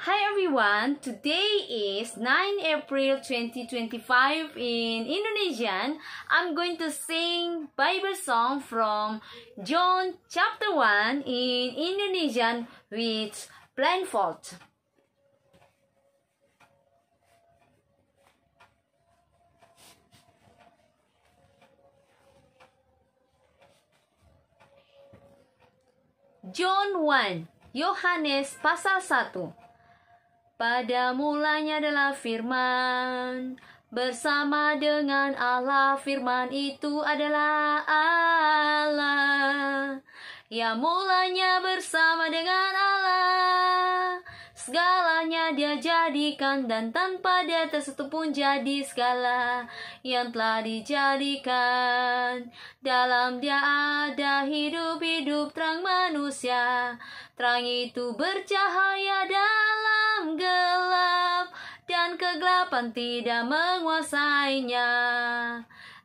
Hi everyone, today is 9 April 2025 in Indonesian. I'm going to sing Bible song from John chapter 1 in Indonesian with blindfold. John 1, Yohanes pasal 1. Pada mulanya adalah firman, bersama dengan Allah. Firman itu adalah Allah, yang mulanya bersama dengan Allah. Segalanya dia jadikan, dan tanpa dia tersatu pun jadi segala yang telah dijadikan. Dalam dia ada hidup terang manusia. Terang itu bercahaya dalam gelap, dan kegelapan tidak menguasainya.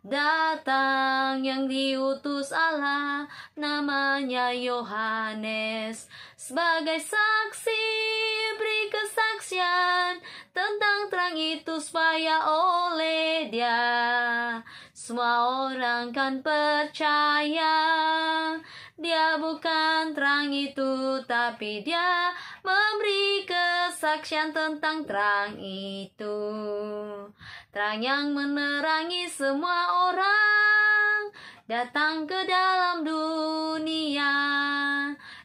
Datang yang diutus Allah, namanya Yohanes, sebagai saksi beri kesaksian tentang terang itu, supaya oleh dia semua orang kan percaya. Dia bukan terang itu, tapi dia memberi kesaksian tentang terang itu. Terang yang menerangi semua orang datang ke dalam dunia.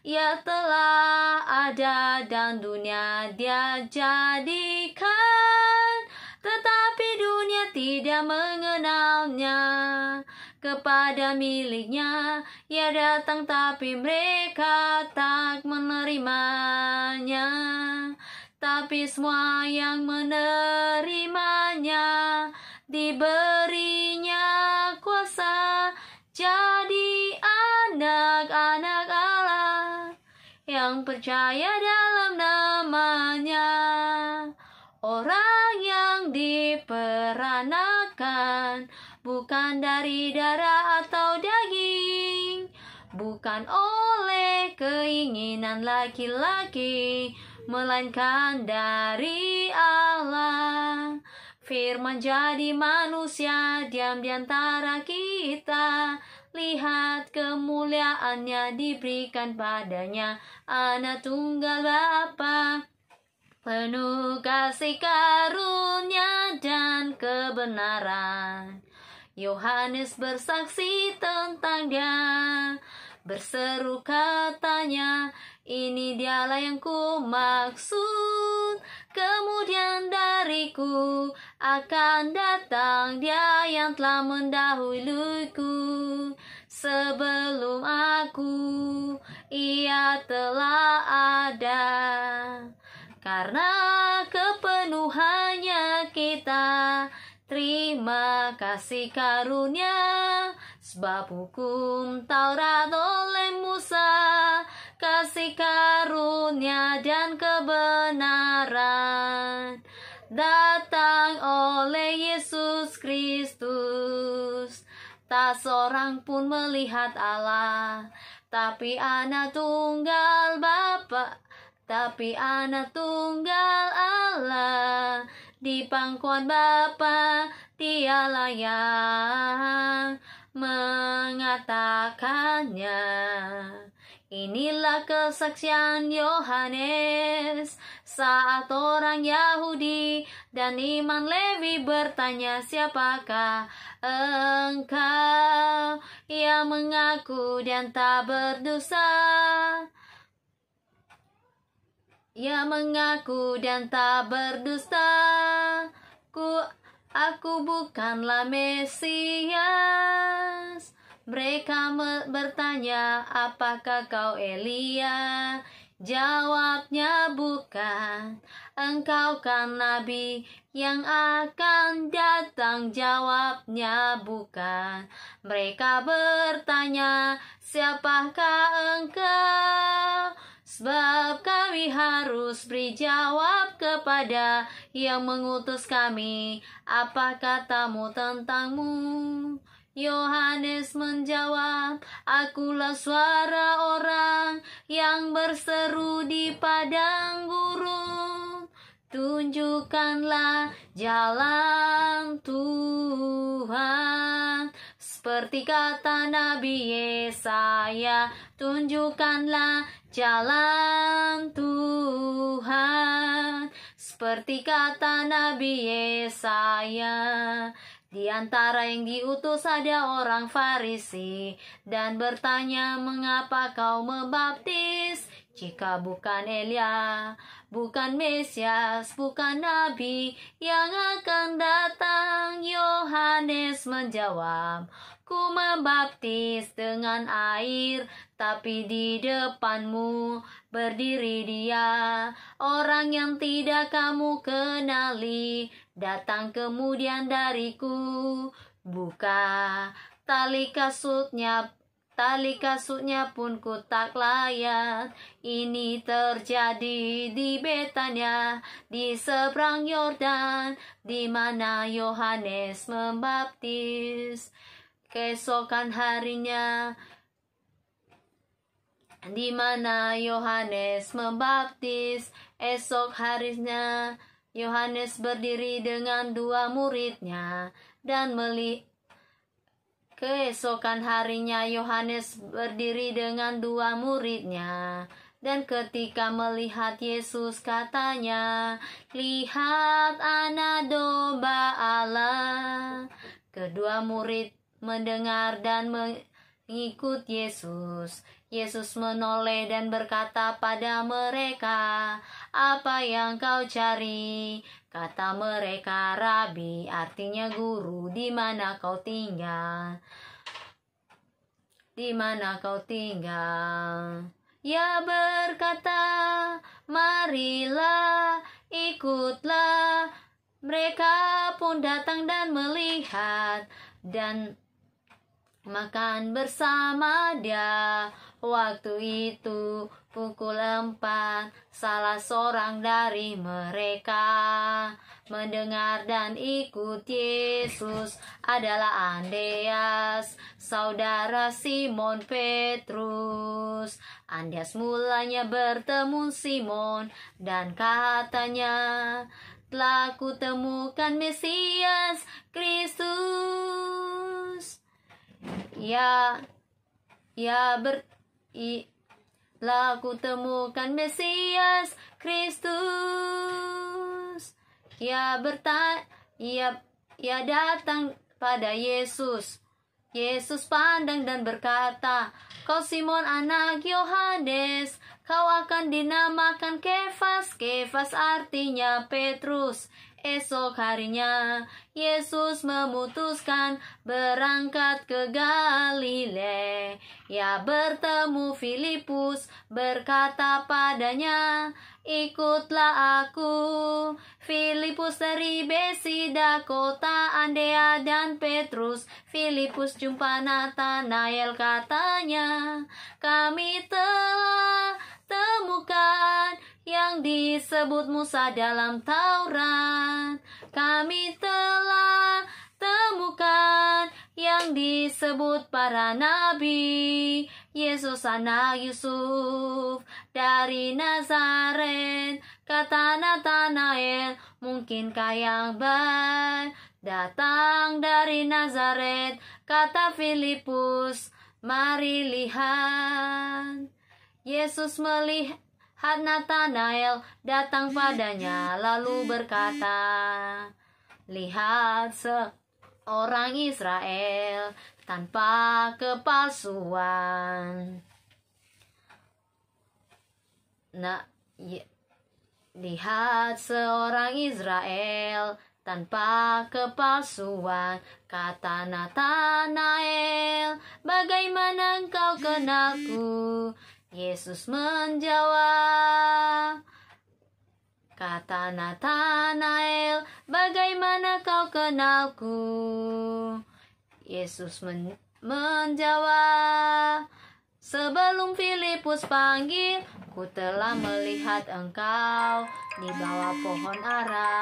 Ia telah ada dan dunia dia jadikan, tetapi dunia tidak mengenalnya. Kepada miliknya ia datang, tapi mereka tak menerimanya. Tapi semua yang menerimanya, diberinya kuasa jadi anak-anak Allah, yang percaya dalam namanya. Orang yang diperanakan bukan dari darah atau daging, bukan oleh keinginan laki-laki, melainkan dari Allah. Firman jadi manusia, diam di antara kita. Lihat kemuliaannya diberikan padanya, Anak tunggal Bapa, penuh kasih karunia dan kebenaran. Yohanes bersaksi tentang dia, berseru katanya, ini dialah yang ku maksud. Kemudian dariku akan datang dia yang telah mendahuluiku. Sebelum aku, ia telah ada. Karena kepenuhannya kita terima kasih karunia, sebab hukum Taurat oleh Musa, kasih karunia dan kebenaran datang oleh Yesus Kristus. Tak seorang pun melihat Allah, tapi Anak tunggal Bapa, tapi Anak tunggal Allah di pangkuan Bapa, dialah yang mengatakannya. Inilah kesaksian Yohanes saat orang Yahudi dan imam Lewi bertanya, siapakah engkau yang mengaku dan tak berdosa? Ia mengaku dan tak berdusta. Aku bukanlah Mesias. Mereka bertanya, apakah kau Elia? Jawabnya, bukan. Engkau kan nabi yang akan datang? Jawabnya, bukan. Mereka bertanya, siapakah engkau? Sebab kami harus beri jawab kepada yang mengutus kami. Apa katamu tentangmu? Yohanes menjawab, akulah suara orang yang berseru di padang gurun. tunjukkanlah jalan Tuhan. Seperti kata Nabi Yesaya, tunjukkanlah jalan Tuhan. Seperti kata Nabi Yesaya, di antara yang diutus ada orang Farisi dan bertanya, mengapa kau membaptis? Jika bukan Elia, bukan Mesias, bukan Nabi yang akan datang. Yohanes menjawab, ku membaptis dengan air, tapi di depanmu berdiri Dia, orang yang tidak kamu kenali, datang kemudian dariku. Buka tali kasutnya pun ku tak layak. Ini terjadi di Betania, di seberang Yordan, di mana Yohanes membaptis. Keesokan harinya, di mana Yohanes membaptis. Esok harinya Yohanes berdiri dengan dua muridnya dan Keesokan harinya Yohanes berdiri dengan dua muridnya, dan ketika melihat Yesus katanya, lihat anak domba Allah. Kedua murid mendengar dan mengikut Yesus. Yesus menoleh dan berkata pada mereka, apa yang kau cari? Kata mereka, Rabi, artinya guru, di mana kau tinggal? Di mana kau tinggal? Ia berkata, marilah, ikutlah. Mereka pun datang dan melihat dan makan bersama Dia. Waktu itu pukul 4, salah seorang dari mereka mendengar dan ikut Yesus adalah Andreas, saudara Simon Petrus. Andreas mulanya bertemu Simon dan katanya, telah kutemukan Mesias, Kristus. Telah kutemukan Mesias, Kristus. Ia datang pada Yesus. Yesus pandang dan berkata, kau Simon anak Yohanes, kau akan dinamakan Kefas. Kefas artinya Petrus. Esok harinya Yesus memutuskan berangkat ke Galilea. Ia bertemu Filipus, berkata padanya, ikutlah aku. Filipus dari Besida, kota Andrea dan Petrus. Filipus jumpa Natanael, katanya, kami telah temukan yang disebut Musa dalam Taurat. Kami telah temukan yang disebut para nabi. Yesus anak Yusuf dari Nazaret. Kata Natanael, mungkinkah yang datang dari Nazaret? Kata Filipus, mari lihat. Yesus melihat Natanael datang padanya, lalu berkata, lihat seorang Israel tanpa kepalsuan. Lihat seorang Israel tanpa kepalsuan. Kata Natanael, bagaimana engkau kenalku? Yesus menjawab, kata Natanael, bagaimana kau kenalku? Yesus menjawab, sebelum Filipus panggil, ku telah melihat engkau di bawah pohon ara.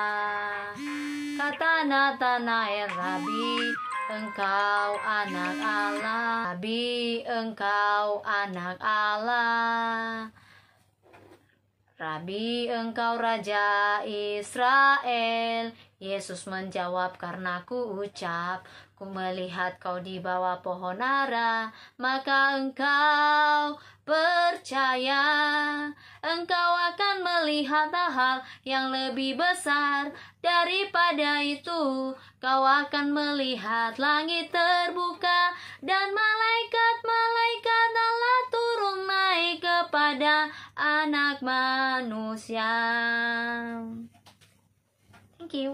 Kata Natanael, Rabi, engkau anak Allah. Rabi, engkau anak Allah. Rabi, engkau Raja Israel. Yesus menjawab, karena ku ucap, ku melihat kau di bawah pohon ara, maka engkau percaya. Engkau akan melihat hal yang lebih besar daripada itu. Kau akan melihat langit terbuka dan malaikat-malaikat Allah turun naik kepada anak manusia. Thank you.